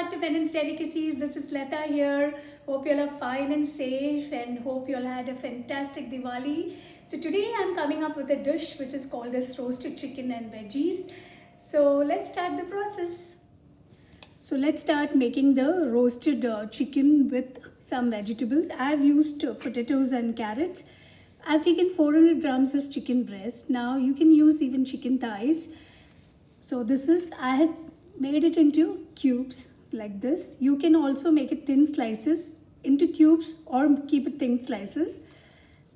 back to Penance Delicacies. This is Lata here. Hope you all are fine and safe and hope you all had a fantastic Diwali. So today I'm coming up with a dish which is called as roasted chicken and veggies. So let's start the process. So let's start making the roasted chicken with some vegetables. I've used potatoes and carrots. I've taken 400 grams of chicken breast. Now you can use even chicken thighs. So I have made it into cubes like this. You can also make it thin slices into cubes or keep it thin slices.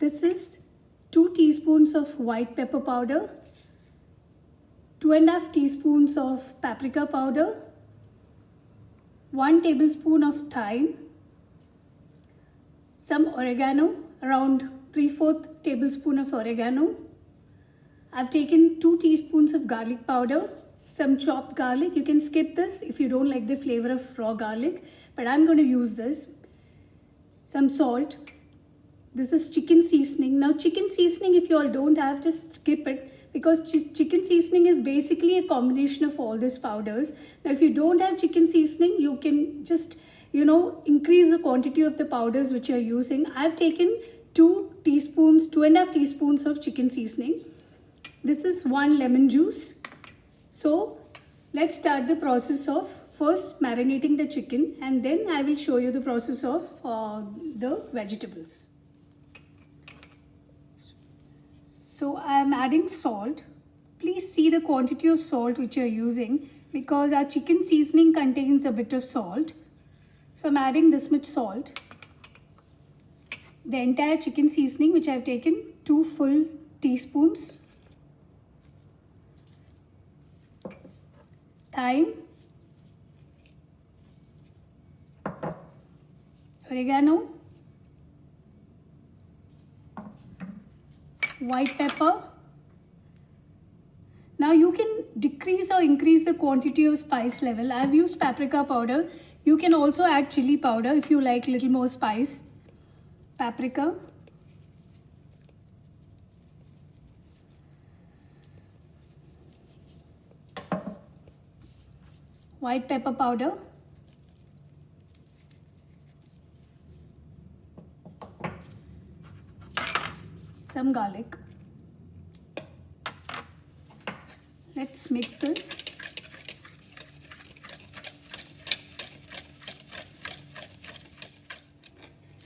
This is 2 teaspoons of white pepper powder, 2.5 teaspoons of paprika powder, 1 tablespoon of thyme, some oregano, around 3/4 tablespoon of oregano. I've taken 2 teaspoons of garlic powder, some chopped garlic. You can skip this if you don't like the flavor of raw garlic, but I'm going to use this. Some salt. This is chicken seasoning. Now chicken seasoning, if you all don't have, just skip it because chicken seasoning is basically a combination of all these powders. Now if you don't have chicken seasoning, you can just, increase the quantity of the powders which you're using. I've taken 2.5 teaspoons of chicken seasoning. This is 1 lemon juice. So let's start the process of first marinating the chicken, and then I will show you the process of the vegetables. So I am adding salt. Please see the quantity of salt which you are using because our chicken seasoning contains a bit of salt. So I'm adding this much salt. The entire chicken seasoning which I have taken 2 full teaspoons. Thyme, oregano, white pepper. Now you can decrease or increase the quantity of spice level. I've used paprika powder. You can also add chili powder if you like little more spice. Paprika. White pepper powder. Some garlic. Let's mix this.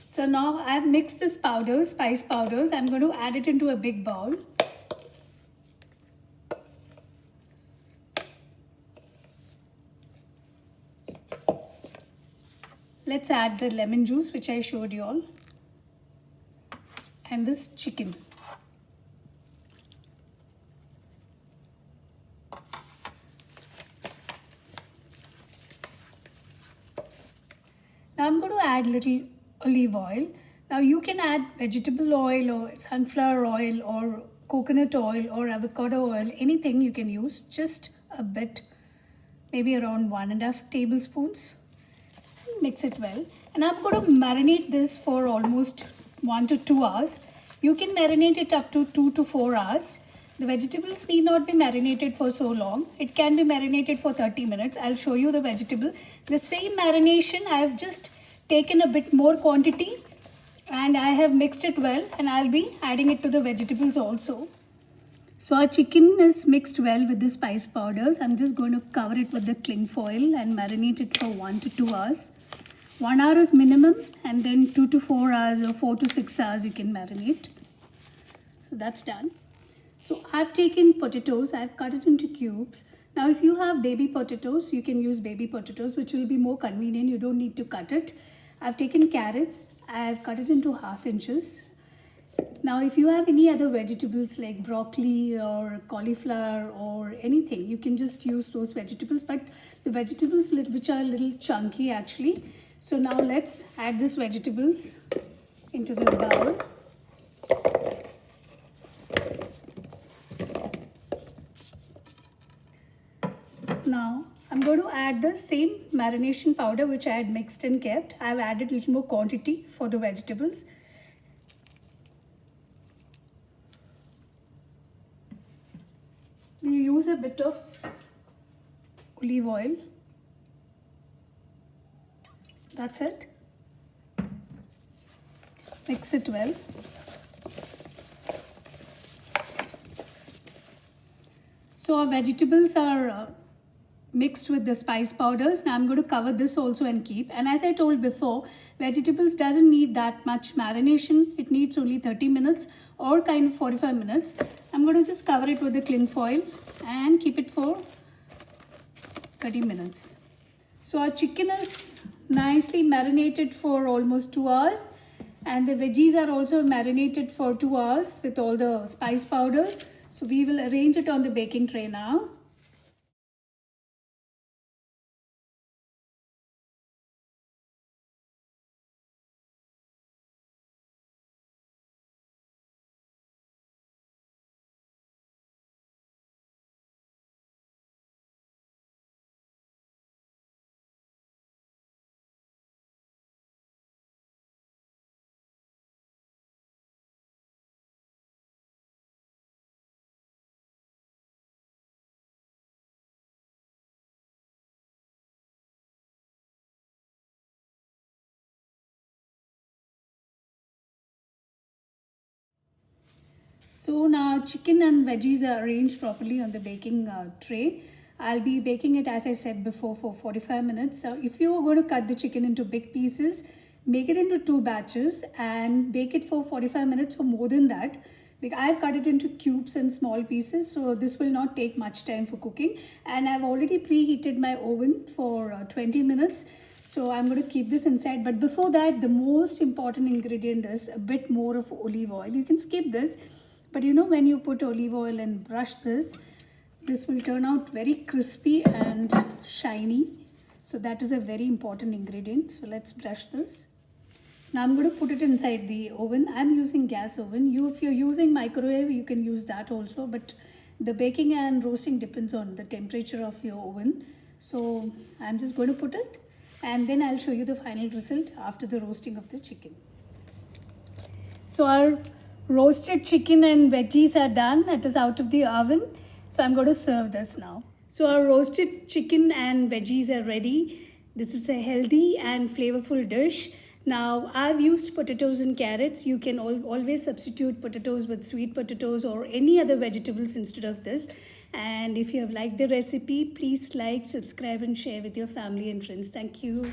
So now I've mixed this powders, spice powders. I'm going to add it into a big bowl. Let's add the lemon juice which I showed you all and this chicken. Now I'm going to add little olive oil. Now you can add vegetable oil or sunflower oil or coconut oil or avocado oil, anything you can use, just a bit, maybe around 1.5 tablespoons. Mix it well, and I'm going to marinate this for almost 1 to 2 hours. You can marinate it up to 2 to 4 hours. The vegetables need not be marinated for so long. It can be marinated for 30 minutes. I'll show you the vegetable. The same marination, I have just taken a bit more quantity and I have mixed it well, and I'll be adding it to the vegetables also. So our chicken is mixed well with the spice powders. I'm just going to cover it with the cling foil and marinate it for 1 to 2 hours. 1 hour is minimum, and then 2 to 4 hours or 4 to 6 hours you can marinate. So that's done. So I've taken potatoes, I've cut it into cubes. Now if you have baby potatoes, you can use baby potatoes, which will be more convenient. You don't need to cut it. I've taken carrots, I've cut it into 1/2 inches. Now if you have any other vegetables like broccoli or cauliflower or anything, you can just use those vegetables, but the vegetables which are a little chunky actually. So now let's add these vegetables into this bowl. Now I'm going to add the same marination powder which I had mixed and kept. I've added a little more quantity for the vegetables. We use a bit of olive oil. That's it. Mix it well. So our vegetables are mixed with the spice powders. Now I'm going to cover this also and keep. And as I told before, vegetables doesn't need that much marination. It needs only 30 minutes or kind of 45 minutes. I'm going to just cover it with the cling foil and keep it for 30 minutes. So our chicken is nicely marinated for almost 2 hours. And the veggies are also marinated for 2 hours with all the spice powders. So we will arrange it on the baking tray now. So now chicken and veggies are arranged properly on the baking tray. I'll be baking it, as I said before, for 45 minutes. So if you are going to cut the chicken into big pieces, make it into 2 batches and bake it for 45 minutes or more than that. Because I've cut it into cubes and small pieces, so this will not take much time for cooking. And I've already preheated my oven for 20 minutes. So I'm going to keep this inside. But before that, the most important ingredient is a bit more of olive oil. You can skip this. But you know, when you put olive oil and brush this will turn out very crispy and shiny. So that is a very important ingredient. So let's brush this. Now I'm going to put it inside the oven. I'm using gas oven. If you're using microwave, you can use that also. But the baking and roasting depends on the temperature of your oven. So I'm just going to put it. And then I'll show you the final result after the roasting of the chicken. So our roasted chicken and veggies are done. It is out of the oven. So I'm going to serve this now. So our roasted chicken and veggies are ready. This is a healthy and flavorful dish. Now I've used potatoes and carrots. You can always substitute potatoes with sweet potatoes or any other vegetables instead of this. And if you have liked the recipe, please like, subscribe and share with your family and friends. Thank you.